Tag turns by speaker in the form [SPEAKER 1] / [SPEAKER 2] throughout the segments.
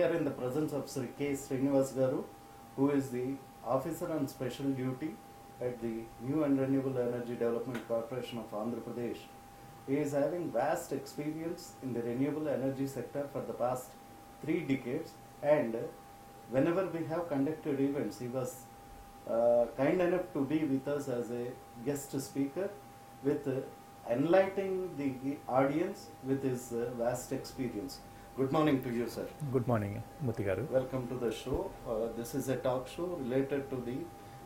[SPEAKER 1] are in the presence of Sri K. Srinivas Garu, who is the Officer on Special Duty at the New and Renewable Energy Development Corporation of Andhra Pradesh. He is having vast experience in the renewable energy sector for the past 3 decades, and whenever we have conducted events, he was kind enough to be with us as a guest speaker, with enlightening the audience with his vast experience. Good morning to you, sir.
[SPEAKER 2] Good morning, Muthu garu.
[SPEAKER 1] Welcome to the show. This is a talk show related to the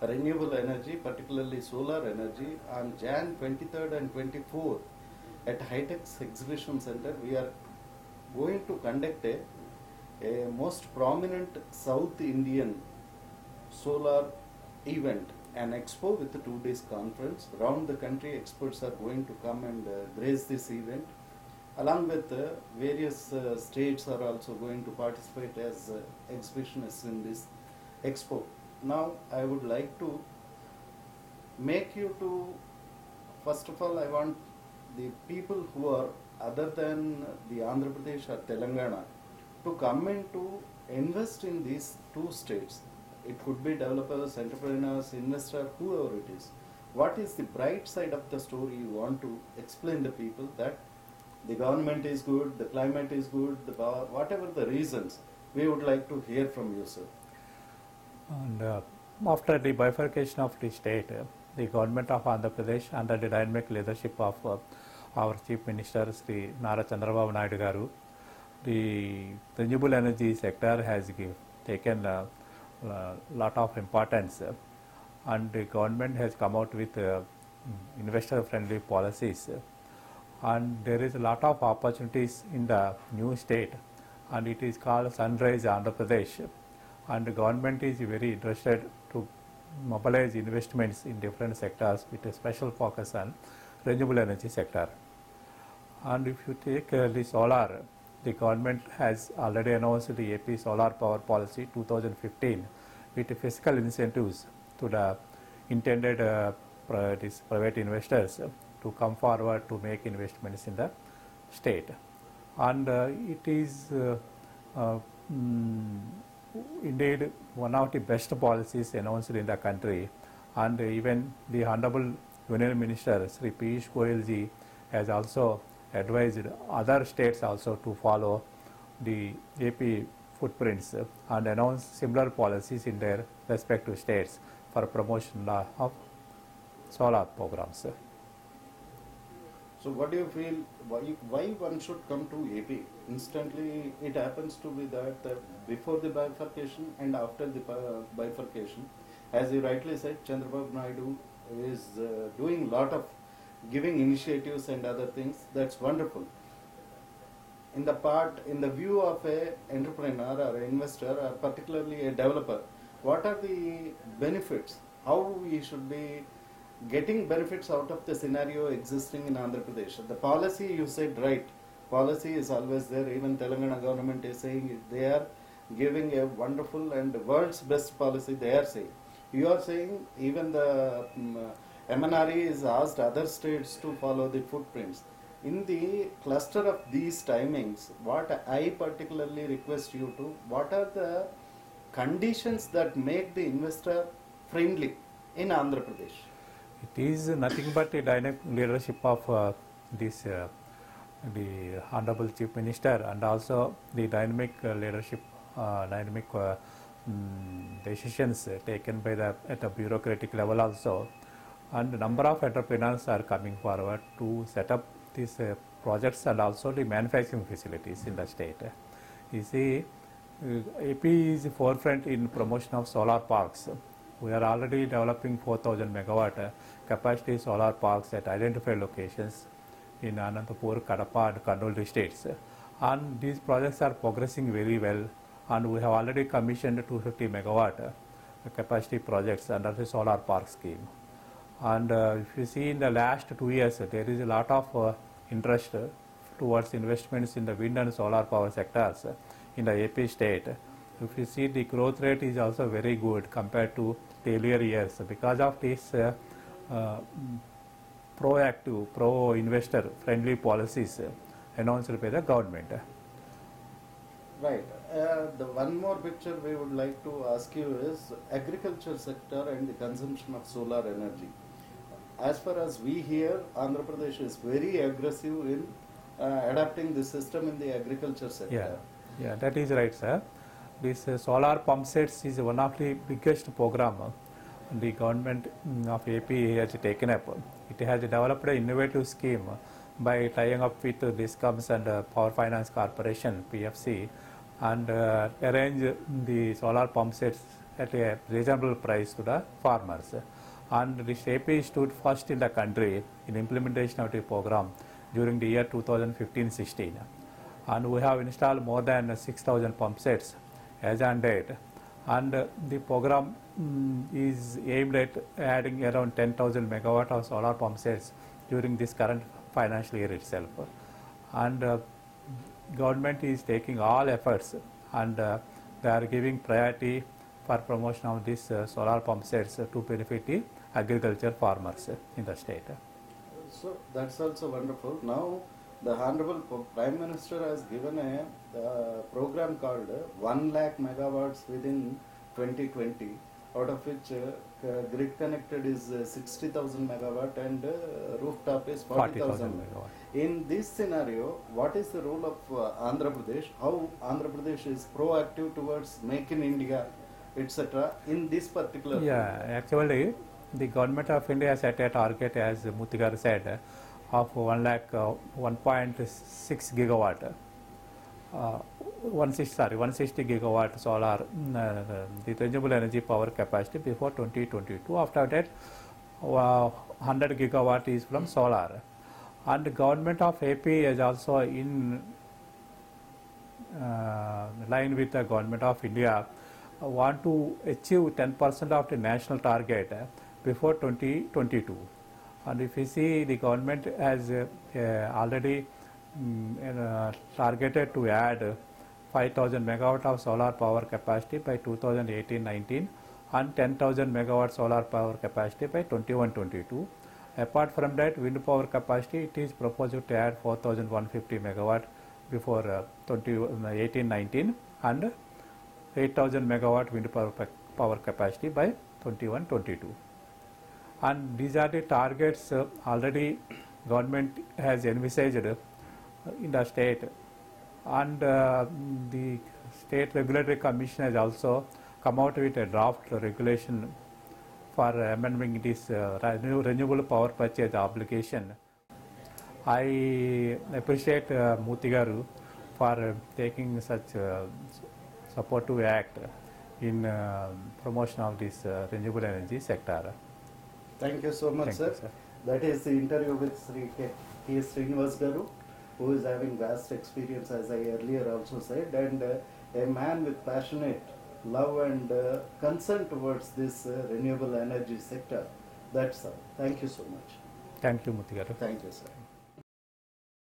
[SPEAKER 1] renewable energy, particularly solar energy. On Jan 23rd and 24th at Hightex Exhibition Center, we are going to conduct a most prominent South Indian solar event, an expo with a 2 days conference. Around the country, experts are going to come and grace this event. Along with various states are also going to participate as exhibitionists in this expo. Now, I would like to make you to, first of all, I want the people who are other than the Andhra Pradesh or Telangana to come in to invest in these 2 states. It could be developers, entrepreneurs, investors, whoever it is. What is the bright side of the story you want to explain to people that the government is good, the climate is good, whatever the reasons, we would like to hear from you, sir.
[SPEAKER 2] And after the bifurcation of the state, the government of Andhra Pradesh, under the dynamic leadership of our Chief Minister Sri Nara Chandrababu Naidu garu, the renewable energy sector has taken a lot of importance, and the government has come out with investor-friendly policies. And there is a lot of opportunities in the new state, and it is called Sunrise Andhra Pradesh, and the government is very interested to mobilize investments in different sectors with a special focus on renewable energy sector. And if you take the solar, the government has already announced the AP Solar Power Policy 2015 with fiscal incentives to the intended these private investors to come forward to make investments in the state. And it is indeed one of the best policies announced in the country, and even the Honorable Union Minister Sri Piyush Goyal ji has also advised other states also to follow the AP footprints and announce similar policies in their respective states for promotion of solar programs.
[SPEAKER 1] So what do you feel, why one should come to AP? Instantly it happens to be that before the bifurcation and after the bifurcation, as you rightly said, Chandrababu Naidu is doing lot of giving initiatives and other things. That's wonderful. In the view of a entrepreneur or an investor or particularly a developer, what are the benefits? How we should be getting benefits out of the scenario existing in Andhra Pradesh? The policy, you said right, policy is always there. Even Telangana government is saying they are giving a wonderful and world's best policy, they are saying. You are saying even the MNRE is asked other states to follow the footprints. In the cluster of these timings, what I particularly request you to, what are the conditions that make the investor friendly in Andhra Pradesh?
[SPEAKER 2] It is nothing but the dynamic leadership of the Honorable Chief Minister, and also the dynamic leadership, decisions taken by at the bureaucratic level also. And a number of entrepreneurs are coming forward to set up these projects and also the manufacturing facilities in the state. You see, AP is the forefront in promotion of solar parks. We are already developing 4,000 megawatt capacity solar parks at identified locations in Anantapur, Kadapa and Kurnool districts. And these projects are progressing very well, and we have already commissioned 250 megawatt capacity projects under the solar park scheme. And if you see in the last 2 years, there is a lot of interest towards investments in the wind and solar power sectors in the AP state. If you see, the growth rate is also very good compared to the earlier years because of this proactive, pro-investor friendly policies announced by the government.
[SPEAKER 1] Right. The one more picture we would like to ask you is agriculture sector and the consumption of solar energy. As far as we hear, Andhra Pradesh is very aggressive in adapting the system in the agriculture sector.
[SPEAKER 2] Yeah, that is right, sir. This solar pump sets is one of the biggest program the government of AP has taken up. It has developed an innovative scheme by tying up with DISCOMs and Power Finance Corporation (PFC) and arrange the solar pump sets at a reasonable price to the farmers. And this AP stood first in the country in implementation of the program during the year 2015-16. And we have installed more than 6,000 pump sets as on date. And the program is aimed at adding around 10,000 megawatt of solar pump sets during this current financial year itself. And government is taking all efforts, and they are giving priority for promotion of these solar pump sets to benefit the agriculture farmers in the state.
[SPEAKER 1] So that's also wonderful. Now, the Honorable Prime Minister has given a program called 1 lakh megawatts within 2020, out of which grid connected is 60,000 megawatt and rooftop is 40,000
[SPEAKER 2] megawatt.
[SPEAKER 1] In this scenario, what is the role of Andhra Pradesh? How Andhra Pradesh is proactive towards Make in India, etc. in this particular
[SPEAKER 2] Yeah, actually, the government of India set a target, as Mutigar said, of 1.6 gigawatt. 160 gigawatt solar, the renewable energy power capacity before 2022. After that, 100 gigawatt is from solar. And the government of AP is also in line with the government of India, want to achieve 10% of the national target before 2022. And if you see, the government has already targeted to add 5,000 megawatt of solar power capacity by 2018-19 and 10,000 megawatt solar power capacity by 21-22. Apart from that, wind power capacity, it is proposed to add 4,150 megawatt before 2018-19 and 8,000 megawatt wind power capacity by 21-22. And these are the targets already government has envisaged in the state, and the State Regulatory Commission has also come out with a draft regulation for amending this renewable power purchase obligation. I appreciate Mutigaru for taking such supportive act in promotion of this renewable energy sector.
[SPEAKER 1] Thank you so much, sir. That is the interview with Sri K. Srinivas Garu, who is having vast experience, as I earlier also said, and a man with passionate love and concern towards this renewable energy sector. That's all. Thank you so much.
[SPEAKER 2] Thank you, Mutigaru.
[SPEAKER 1] Thank you, sir.